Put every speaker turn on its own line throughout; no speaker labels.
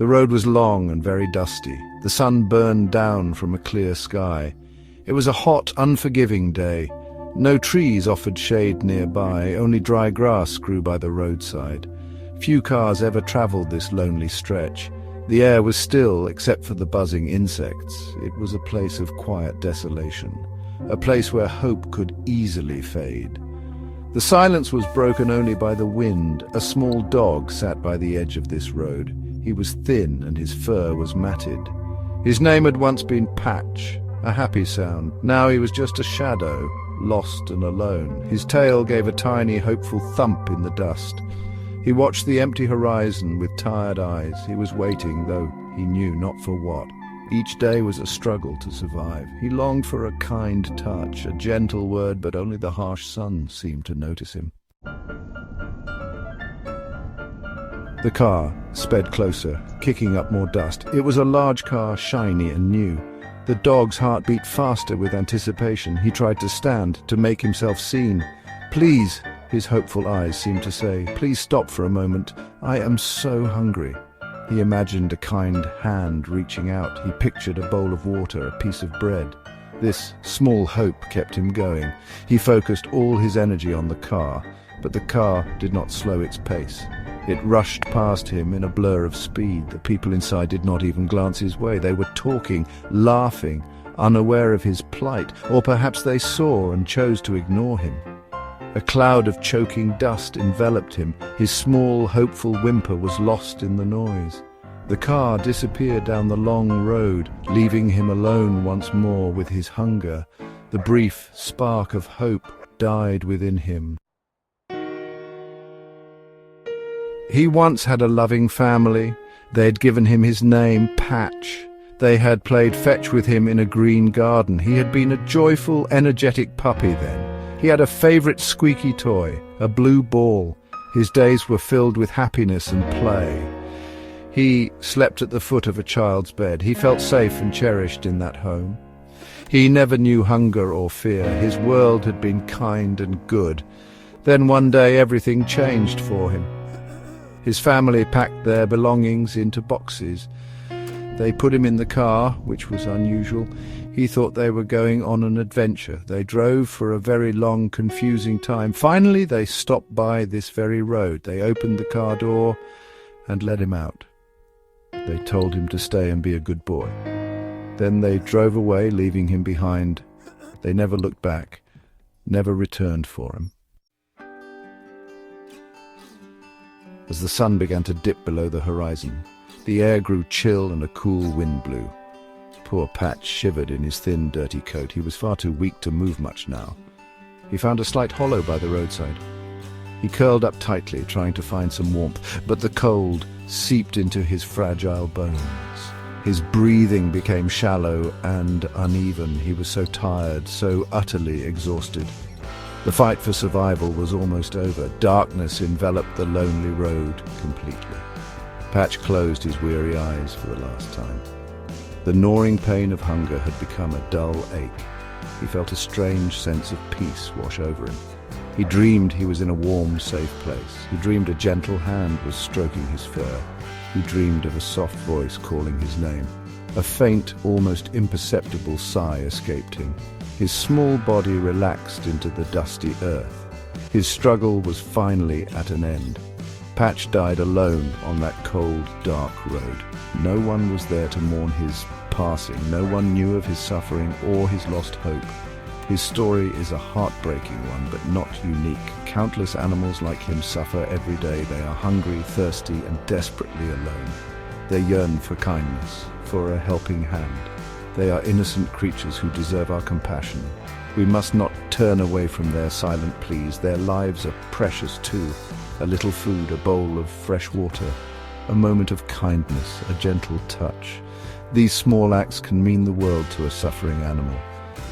The road was long and very dusty. The sun burned down from a clear sky. It was a hot, unforgiving day. No trees offered shade nearby, only dry grass grew by the roadside. Few cars ever traveled this lonely stretch. The air was still, except for the buzzing insects. It was a place of quiet desolation, a place where hope could easily fade. The silence was broken only by the wind. A small dog sat by the edge of this road. He was thin and his fur was matted. His name had once been Patch, a happy sound. Now he was just a shadow, lost and alone. His tail gave a tiny, hopeful thump in the dust. He watched the empty horizon with tired eyes. He was waiting, though he knew not for what. Each day was a struggle to survive. He longed for a kind touch, a gentle word, but only the harsh sun seemed to notice him. The car sped closer, kicking up more dust. It was a large car, shiny and new. The dog's heart beat faster with anticipation. He tried to stand, to make himself seen. "Please," his hopeful eyes seemed to say, "please stop for a moment. I am so hungry." He imagined a kind hand reaching out. He pictured a bowl of water, a piece of bread. This small hope kept him going. He focused all his energy on the car, but the car did not slow its pace. It rushed past him in a blur of speed. The people inside did not even glance his way. They were talking, laughing, unaware of his plight, or perhaps they saw and chose to ignore him. A cloud of choking dust enveloped him. His small, hopeful whimper was lost in the noise. The car disappeared down the long road, leaving him alone once more with his hunger. The brief spark of hope died within him. He once had a loving family. They had given him his name, Patch. They had played fetch with him in a green garden. He had been a joyful, energetic puppy then. He had a favorite squeaky toy, a blue ball. His days were filled with happiness and play. He slept at the foot of a child's bed. He felt safe and cherished in that home. He never knew hunger or fear. His world had been kind and good. Then one day everything changed for him. His family packed their belongings into boxes. They put him in the car, which was unusual. He thought they were going on an adventure. They drove for a very long, confusing time. Finally, they stopped by this very road. They opened the car door and let him out. They told him to stay and be a good boy. Then they drove away, leaving him behind. They never looked back, never returned for him. As the sun began to dip below the horizon, the air grew chill and a cool wind blew. Poor Patch shivered in his thin, dirty coat. He was far too weak to move much now. He found a slight hollow by the roadside. He curled up tightly, trying to find some warmth, but the cold seeped into his fragile bones. His breathing became shallow and uneven. He was so tired, so utterly exhausted. The fight for survival was almost over. Darkness enveloped the lonely road completely. Patch closed his weary eyes for the last time. The gnawing pain of hunger had become a dull ache. He felt a strange sense of peace wash over him. He dreamed he was in a warm, safe place. He dreamed a gentle hand was stroking his fur. He dreamed of a soft voice calling his name. A faint, almost imperceptible sigh escaped him. His small body relaxed into the dusty earth. His struggle was finally at an end. Patch died alone on that cold, dark road. No one was there to mourn his passing. No one knew of his suffering or his lost hope. His story is a heartbreaking one, but not unique. Countless animals like him suffer every day. They are hungry, thirsty, and desperately alone. They yearn for kindness, for a helping hand. They are innocent creatures who deserve our compassion. We must not turn away from their silent pleas. Their lives are precious too. A little food, a bowl of fresh water, a moment of kindness, a gentle touch. These small acts can mean the world to a suffering animal.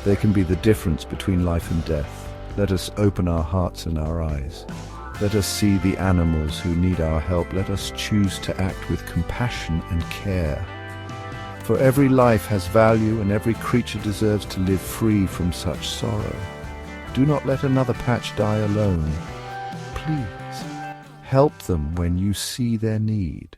They can be the difference between life and death. Let us open our hearts and our eyes. Let us see the animals who need our help. Let us choose to act with compassion and care. For every life has value and every creature deserves to live free from such sorrow. Do not let another Patch die alone. Please, help them when you see their need.